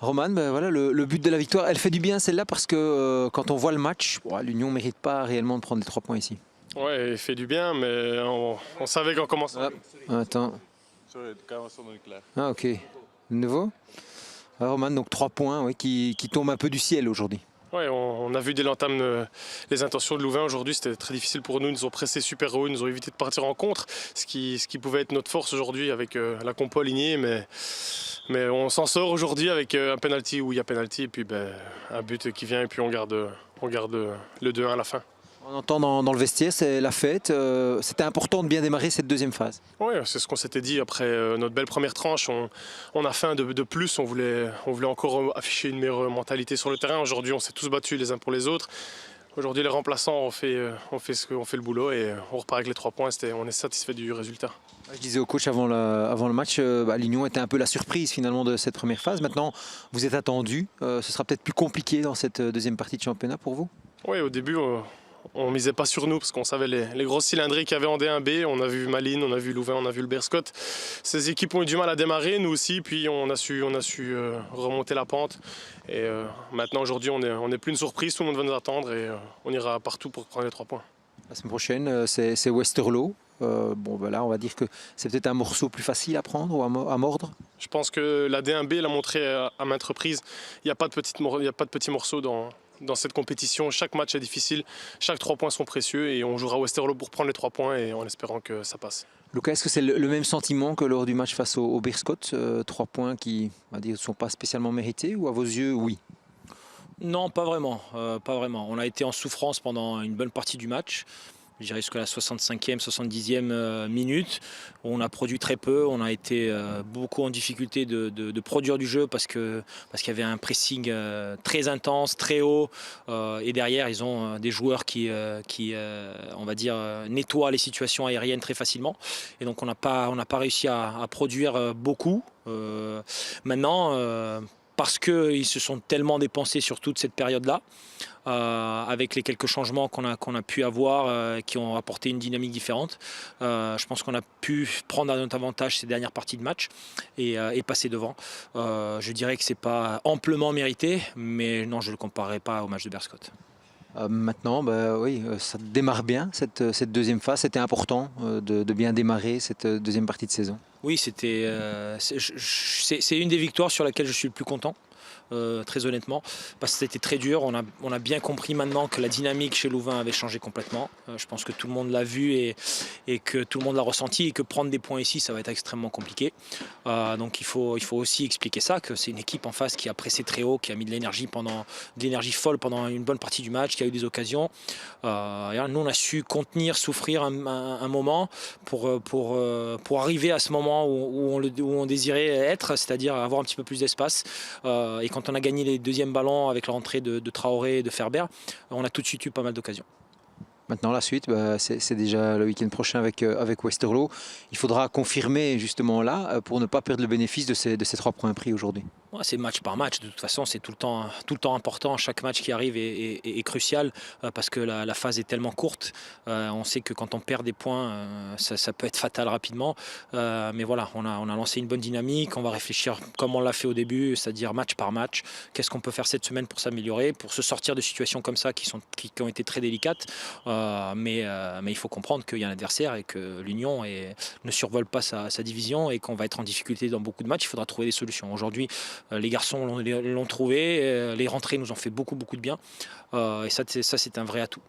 Roman, ben voilà, le but de la victoire, elle fait du bien celle-là parce que quand on voit le match, l'Union ne mérite pas réellement de prendre les 3 points ici. Ouais, il fait du bien, mais on savait qu'en commençant. Attends. Sorry, de camera stond niet klaar. Ah ok. De nouveau. Roman, donc 3 points qui tombent un peu du ciel aujourd'hui. Ouais, on a vu dès l'entame les intentions de Louvain aujourd'hui, c'était très difficile pour nous. Ils nous ont pressé super haut, ils nous ont évité de partir en contre, ce qui pouvait être notre force aujourd'hui avec la compo alignée. Mais on s'en sort aujourd'hui avec un penalty où il y a penalty et puis un but qui vient et puis on garde le 2-1 à la fin. On entend dans le vestiaire, c'est la fête. C'était important de bien démarrer cette deuxième phase. Oui, c'est ce qu'on s'était dit après notre belle première tranche. On a faim de plus, on voulait encore afficher une meilleure mentalité sur le terrain. Aujourd'hui, on s'est tous battus les uns pour les autres. Aujourd'hui, les remplaçants ont fait le boulot et on repart avec les 3 points. On est satisfait du résultat. Je disais au coach avant le match, l'Union était un peu la surprise finalement de cette première phase. Maintenant, vous êtes attendu. Ce sera peut-être plus compliqué dans cette deuxième partie de championnat pour vous? Oui, au début, on misait pas sur nous parce qu'on savait les grosses cylindrées qu'il y avait en D1B. On a vu Malines, on a vu Louvain, on a vu le Berscott. Ces équipes ont eu du mal à démarrer, nous aussi. Puis on a su remonter la pente. Et maintenant, aujourd'hui, on n'est plus une surprise. Tout le monde va nous attendre et on ira partout pour prendre les 3 points. La semaine prochaine, c'est Westerlo. Là, on va dire que c'est peut-être un morceau plus facile à prendre ou à mordre. Je pense que la D1B l'a montré à maintes reprises. Il n'y a pas de petits morceaux dans cette compétition. Chaque match est difficile, chaque 3 points sont précieux et on jouera à Westerlo pour prendre les 3 points et en espérant que ça passe. Lucas, est-ce que c'est le même sentiment que lors du match face au Berscott? 3 points qui, on va dire, ne sont pas spécialement mérités ou à vos yeux, oui? Non, pas vraiment, pas vraiment. On a été en souffrance pendant une bonne partie du match. Je dirais jusqu'à la 65e, 70e minute. On a produit très peu, on a été beaucoup en difficulté de produire du jeu parce qu'il y avait un pressing très intense, très haut. Et derrière, ils ont des joueurs qui on va dire, nettoient les situations aériennes très facilement. Et donc on n'a pas réussi à produire beaucoup. Maintenant, parce qu'ils se sont tellement dépensés sur toute cette période-là, avec les quelques changements qu'on a pu avoir, qui ont apporté une dynamique différente. Je pense qu'on a pu prendre à notre avantage ces dernières parties de match et passer devant. Je dirais que ce n'est pas amplement mérité, mais non, je ne le comparerai pas au match de Berscott. Maintenant, oui, ça démarre bien cette deuxième phase. C'était important de bien démarrer cette deuxième partie de saison. Oui, c'est une des victoires sur laquelle je suis le plus content. Très honnêtement, parce que c'était très dur. On a bien compris maintenant que la dynamique chez Louvain avait changé complètement. Je pense que tout le monde l'a vu et que tout le monde l'a ressenti et que prendre des points ici, ça va être extrêmement compliqué. Donc il faut aussi expliquer ça, que c'est une équipe en face qui a pressé très haut, qui a mis de l'énergie folle pendant une bonne partie du match, qui a eu des occasions. Nous, on a su contenir, souffrir un moment pour arriver à ce moment où on désirait être, c'est-à-dire avoir un petit peu plus d'espace. Et quand on a gagné les deuxièmes ballons avec la rentrée de Traoré et de Ferber, on a tout de suite eu pas mal d'occasions. Maintenant, la suite, c'est déjà le week-end prochain avec Westerlo. Il faudra confirmer justement là pour ne pas perdre le bénéfice de ces 3 points pris aujourd'hui. Ouais, c'est match par match, de toute façon c'est tout le temps important. Chaque match qui arrive est crucial parce que la phase est tellement courte. On sait que quand on perd des points, ça peut être fatal rapidement. Mais voilà, on a lancé une bonne dynamique, on va réfléchir comme on l'a fait au début, c'est-à-dire match par match. Qu'est-ce qu'on peut faire cette semaine pour s'améliorer, pour se sortir de situations comme ça qui ont été très délicates. Mais il faut comprendre qu'il y a un adversaire et que l'Union ne survole pas sa division et qu'on va être en difficulté dans beaucoup de matchs. Il faudra trouver des solutions. Aujourd'hui, les garçons l'ont trouvé, les rentrées nous ont fait beaucoup de bien et ça c'est un vrai atout.